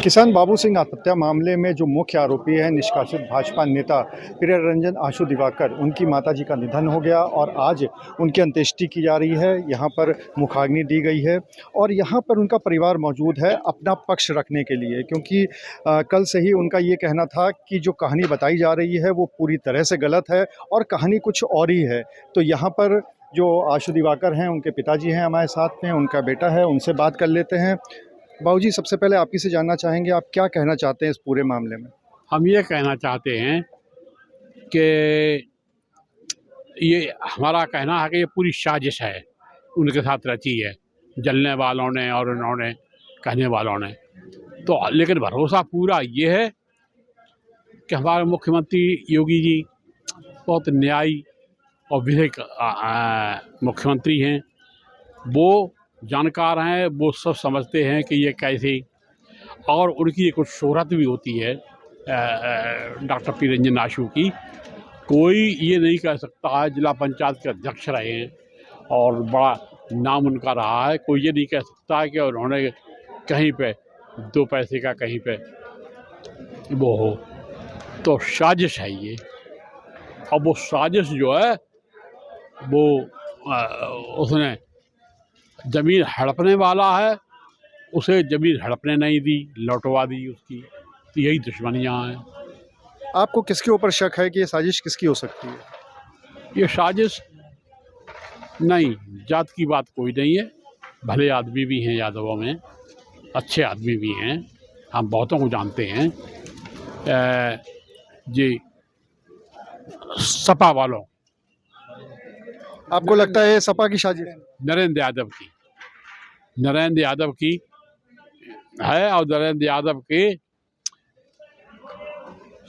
किसान बाबू सिंह आत्महत्या मामले में जो मुख्य आरोपी है निष्कासित भाजपा नेता प्रियरंजन आशु दिवाकर, उनकी माताजी का निधन हो गया और आज उनकी अंत्येष्टि की जा रही है। यहाँ पर मुखाग्नि दी गई है और यहाँ पर उनका परिवार मौजूद है अपना पक्ष रखने के लिए, क्योंकि कल से ही उनका ये कहना था कि जो कहानी बताई जा रही है वो पूरी तरह से गलत है और कहानी कुछ और ही है। तो यहाँ पर जो आशु दिवाकर हैं, उनके पिताजी हैं हमारे साथ में, उनका बेटा है, उनसे बात कर लेते हैं। बाबूजी, सबसे पहले आप ही से जानना चाहेंगे, आप क्या कहना चाहते हैं इस पूरे मामले में? हम ये कहना चाहते हैं कि ये हमारा कहना है कि ये पूरी साजिश है, उनके साथ रची है जलने वालों ने और उन्होंने कहने वालों ने। तो लेकिन भरोसा पूरा ये है कि हमारे मुख्यमंत्री योगी जी बहुत न्यायी और विवेक मुख्यमंत्री हैं। वो जानकार हैं, वो सब समझते हैं कि ये कैसे, और उनकी कुछ शोहरत भी होती है डॉक्टर प्रियरंजन आशु की। कोई ये नहीं कह सकता है, जिला पंचायत के अध्यक्ष रहे हैं और बड़ा नाम उनका रहा है, कोई ये नहीं कह सकता है कि उन्होंने कहीं पे 2 पैसे का कहीं पे वो हो। तो साजिश है ये। अब वो साजिश जो है वो उसने ज़मीन हड़पने वाला है, उसे ज़मीन हड़पने नहीं दी, लौटवा दी उसकी। तो यही दुश्मनियाँ हैं। आपको किसके ऊपर शक है कि ये साजिश किसकी हो सकती है? ये साजिश नहीं, जात की बात कोई नहीं है। भले आदमी भी हैं यादवों में, अच्छे आदमी भी हैं, हम बहुतों को जानते हैं। जी सपा वालों, आपको लगता है ये सपा की साजिश? नरेंद्र यादव की है, और नरेंद्र यादव के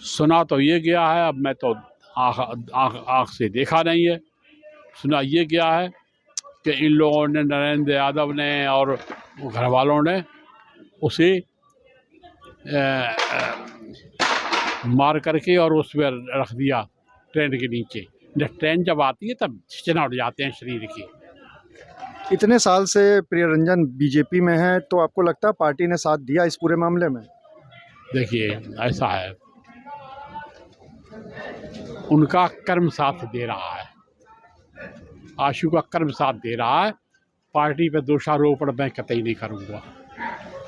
सुना तो ये गया है, अब मैं तो आँख से देखा नहीं है, सुना ये गया है कि इन लोगों ने, नरेंद्र यादव ने और घर वालों ने उसे मार करके और उस पर रख दिया ट्रेन के नीचे। ट्रेन जब आती है तब छिचना उठ जाते हैं शरीर के। इतने साल से प्रियरंजन बीजेपी में है, तो आपको लगता है पार्टी ने साथ दिया इस पूरे मामले में? देखिए, ऐसा है, उनका कर्म साथ दे रहा है, आशु का कर्म साथ दे रहा है। पार्टी पे दोषारोपण मैं कतई नहीं करूँगा।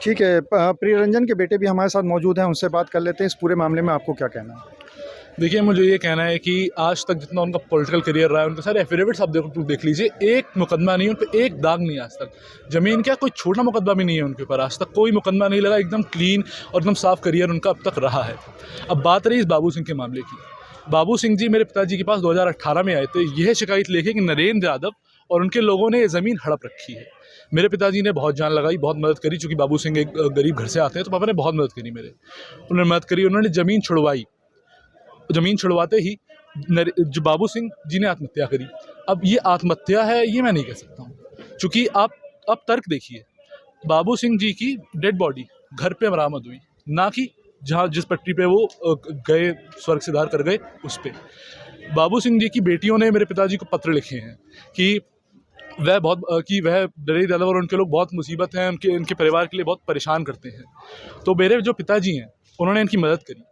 ठीक है, प्रियरंजन के बेटे भी हमारे साथ मौजूद हैं, उनसे बात कर लेते हैं। इस पूरे मामले में आपको क्या कहना है? देखिए, मुझे ये कहना है कि आज तक जितना उनका पॉलिटिकल करियर रहा है, उनके सारे एफिडेविट्स आप देख लीजिए, एक मुकदमा नहीं है उन पर, एक दाग नहीं है आज तक। ज़मीन क्या, कोई छोटा मुकदमा भी नहीं है उनके ऊपर, आज तक कोई मुकदमा नहीं लगा। एकदम क्लीन और एकदम साफ करियर उनका अब तक रहा है। अब बात रही इस बाबू सिंह के मामले की। बाबू सिंह जी मेरे पिताजी के पास 2018 में आए थे, यह शिकायत लेके कि नरेंद्र यादव और उनके लोगों ने ज़मीन हड़प रखी है। मेरे पिताजी ने बहुत जान लगाई, बहुत मदद करी, चूँकि बाबू सिंह एक गरीब घर से आते हैं, तो पापा ने बहुत मदद करी उन्होंने मदद करी, उन्होंने ज़मीन छुड़वाई। ज़मीन छुड़वाते ही जो बाबू सिंह जी ने आत्महत्या करी। अब ये आत्महत्या है ये मैं नहीं कह सकता हूँ, क्योंकि आप अब तर्क देखिए, बाबू सिंह जी की डेड बॉडी घर पे बरामद हुई, ना कि जहाँ जिस पटरी पे वो गए, स्वर्ग सिधार कर गए, उस पे। बाबू सिंह जी की बेटियों ने मेरे पिताजी को पत्र लिखे हैं कि वह नरेंद्र यादव और उनके लोग बहुत मुसीबत हैं, उनके परिवार के लिए बहुत परेशान करते हैं। तो मेरे जो पिताजी हैं उन्होंने इनकी मदद करी।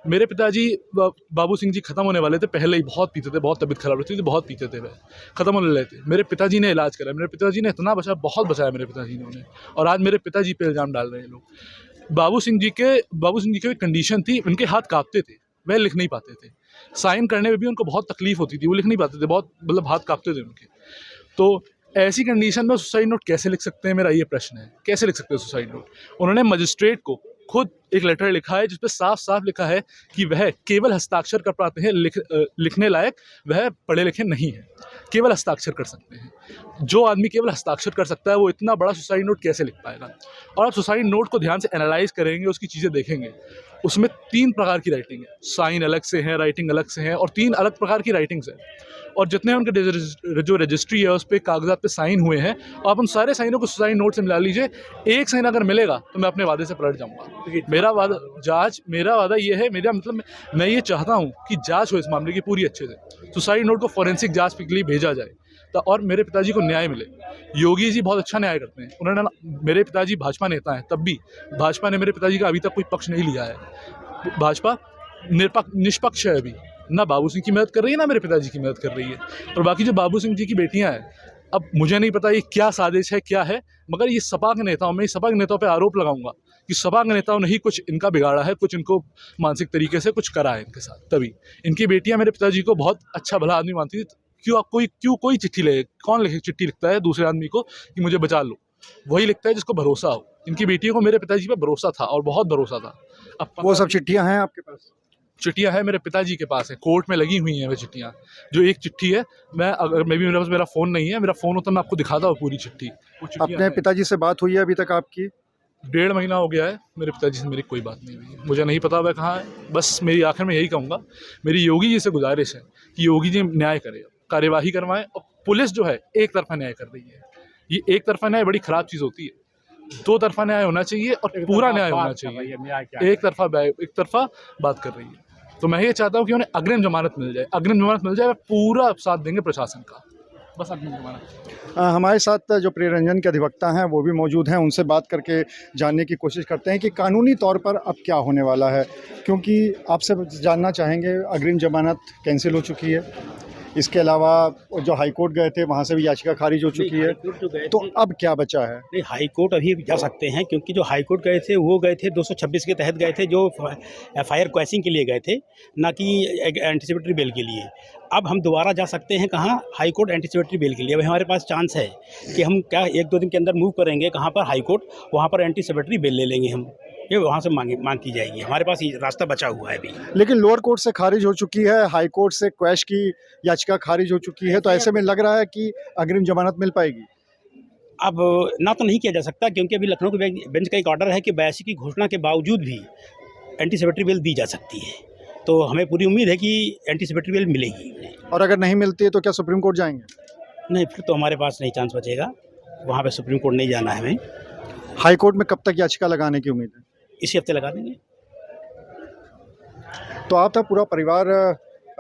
मेरे पिताजी बाबू सिंह जी ख़त्म होने वाले थे, पहले ही बहुत पीते थे, बहुत तबीयत खराब रहती थी, बहुत पीते थे, वह ख़त्म होने लगे थे। मेरे पिताजी ने इलाज करा, मेरे पिताजी ने इतना बचाया, बहुत बचाया मेरे पिताजी ने उन्हें, और आज मेरे पिताजी पे इल्ज़ाम डाल रहे हैं लोग। बाबू सिंह जी की कंडीशन थी, उनके हाथ काँपते थे, वह लिख नहीं पाते थे, साइन करने में भी उनको बहुत तकलीफ होती थी, वो लिख नहीं पाते थे, बहुत मतलब हाथ काँपते थे उनके। तो ऐसी कंडीशन में सुसाइड नोट कैसे लिख सकते हैं, मेरा ये प्रश्न है, कैसे लिख सकते हैं सुसाइड नोट? उन्होंने मजिस्ट्रेट को खुद एक लेटर लिखा है जिसपे साफ साफ लिखा है कि वह केवल हस्ताक्षर कर पाते हैं, लिखने लायक वह पढ़े लिखे नहीं है, केवल हस्ताक्षर कर सकते हैं। जो आदमी केवल हस्ताक्षर कर सकता है वो इतना बड़ा सुसाइड नोट कैसे लिख पाएगा? और आप सुसाइड नोट को ध्यान से एनालाइज करेंगे, उसकी चीज़ें देखेंगे, उसमें 3 प्रकार की राइटिंग है, साइन अलग से है, राइटिंग अलग से है, और 3 अलग प्रकार की राइटिंग्स हैं। और जितने उनके जो रजिस्ट्री है उस पर कागजात पे साइन हुए हैं, आप उन सारे साइनों को सुसाइड नोट से मिला लीजिए, एक साइन अगर मिलेगा तो मैं अपने वादे से पलट जाऊंगा। मेरा वादा ये है, मेरा मतलब मैं ये चाहता हूँ कि जांच हो इस मामले की पूरी अच्छे से, सुसाइड नोट को फॉरेंसिक जांच के लिए भेजा जाए, और मेरे पिताजी को न्याय मिले। योगी जी बहुत अच्छा न्याय करते हैं। उन्होंने मेरे पिताजी भाजपा नेता हैं, तब भी भाजपा ने मेरे पिताजी का अभी तक कोई पक्ष नहीं लिया है। भाजपा निष्पक्ष है, अभी ना बाबू सिंह की मदद कर रही है ना मेरे पिताजी की मदद कर रही है। और बाकी जो बाबू सिंह जी की बेटियां हैं, अब मुझे नहीं पता ये क्या साजिश है क्या है, मगर ये सपा के नेताओं में, सपा के नेताओं पे आरोप लगाऊंगा कि सपा के नेताओं ने ही कुछ इनका बिगाड़ा है, कुछ इनको मानसिक तरीके से कुछ करा है इनके साथ। तभी इनकी बेटियां मेरे पिताजी को बहुत अच्छा भला आदमी मानती थी। क्यों कोई चिट्ठी ले, कौन लिखे चिट्ठी लिखता है दूसरे आदमी को कि मुझे बचा लो? वही लिखता है जिसको भरोसा हो। इनकी बेटियों को मेरे पिताजी पर भरोसा था और बहुत भरोसा था। अब वो सब चिट्ठियां हैं आपके पास? चिट्ठियां हैं मेरे पिताजी के पास है, कोर्ट में लगी हुई हैं वो चिट्ठियां। जो एक चिट्ठी है, मैं अगर मेरे पास मेरा फ़ोन नहीं है, मेरा फ़ोन होता मैं आपको दिखाता हूँ पूरी चिट्ठी। अपने पिताजी से बात हुई है अभी तक आपकी? 1.5 महीना हो गया है, मेरे पिताजी से मेरी कोई बात नहीं हुई है। मुझे नहीं पता वह कहाँ है। बस मेरी आखिर में यही कहूँगा, मेरी योगी जी से गुजारिश है कि योगी जी न्याय करें, कार्यवाही करवाएं। और पुलिस जो है एक तरफा न्याय कर रही है। ये एक तरफा न्याय बड़ी ख़राब चीज़ होती है। 2 तरफा न्याय होना चाहिए और पूरा न्याय होना चाहिए। एक तरफा बात कर रही है। तो मैं ये चाहता हूँ कि उन्हें अग्रिम जमानत मिल जाए। अग्रिम जमानत मिल जाए, पूरा साथ देंगे प्रशासन का। बस अग्रिम जमानत। हमारे साथ जो प्रियरंजन के अधिवक्ता हैं वो भी मौजूद हैं, उनसे बात करके जानने की कोशिश करते हैं कि कानूनी तौर पर अब क्या होने वाला है, क्योंकि आपसे जानना चाहेंगे अग्रिम जमानत कैंसिल हो चुकी है। इसके अलावा जो हाई कोर्ट गए थे वहाँ से भी याचिका खारिज हो चुकी है, तो अब क्या बचा है? नहीं, हाई कोर्ट अभी जा सकते हैं, क्योंकि जो हाई कोर्ट गए थे वो गए थे 226 के तहत गए थे, जो एफआईआर क्वैशिंग के लिए गए थे, ना कि एंटीसिपेटरी बेल के लिए। अब हम दोबारा जा सकते हैं कहाँ? हाई कोर्ट एंटीसिपेटरी बेल के लिए। अब हमारे पास चांस है कि हम क्या 1-2 दिन के अंदर मूव करेंगे कहाँ पर? High court. वहाँ पर एंटीसिपेटरी बेल ले लेंगे हम, ये वहाँ से मांग की जाएगी। हमारे पास ये रास्ता बचा हुआ है अभी। लेकिन लोअर कोर्ट से खारिज हो चुकी है, हाई कोर्ट से क्वैश की याचिका खारिज हो चुकी है, तो ऐसे में लग रहा है कि अग्रिम जमानत मिल पाएगी। अब ना तो नहीं किया जा सकता, क्योंकि अभी लखनऊ के बेंच का एक ऑर्डर है कि 82 की घोषणा के बावजूद भी एंटीसिपेटरी बेल दी जा सकती है। तो हमें पूरी उम्मीद है कि एंटीसिपेटरी बेल मिलेगी। और अगर नहीं मिलती है तो क्या सुप्रीम कोर्ट जाएंगे? नहीं, फिर तो हमारे पास नहीं चांस बचेगा, वहाँ पे सुप्रीम कोर्ट नहीं जाना है हमें। हाई कोर्ट में कब तक याचिका लगाने की उम्मीद है? इसी हफ्ते लगा देंगे। तो आप था पूरा परिवार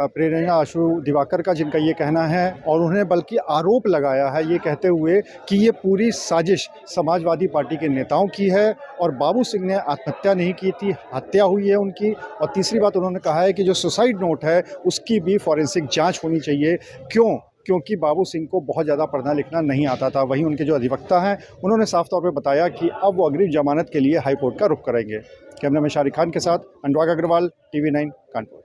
प्रियरंजन आशु दिवाकर का, जिनका ये कहना है, और उन्होंने बल्कि आरोप लगाया है ये कहते हुए कि ये पूरी साजिश समाजवादी पार्टी के नेताओं की है और बाबू सिंह ने आत्महत्या नहीं की थी, हत्या हुई है उनकी। और तीसरी बात उन्होंने कहा है कि जो सुसाइड नोट है उसकी भी फॉरेंसिक जांच होनी चाहिए। क्योंकि बाबू सिंह को बहुत ज़्यादा पढ़ना लिखना नहीं आता था। वहीं उनके जो अधिवक्ता हैं उन्होंने साफ तौर पर बताया कि अब वो अग्रिम जमानत के लिए हाईकोर्ट का रुख करेंगे। कैमरा में शारिक खान के साथ अनुराग अग्रवाल, TV9 कानपुर।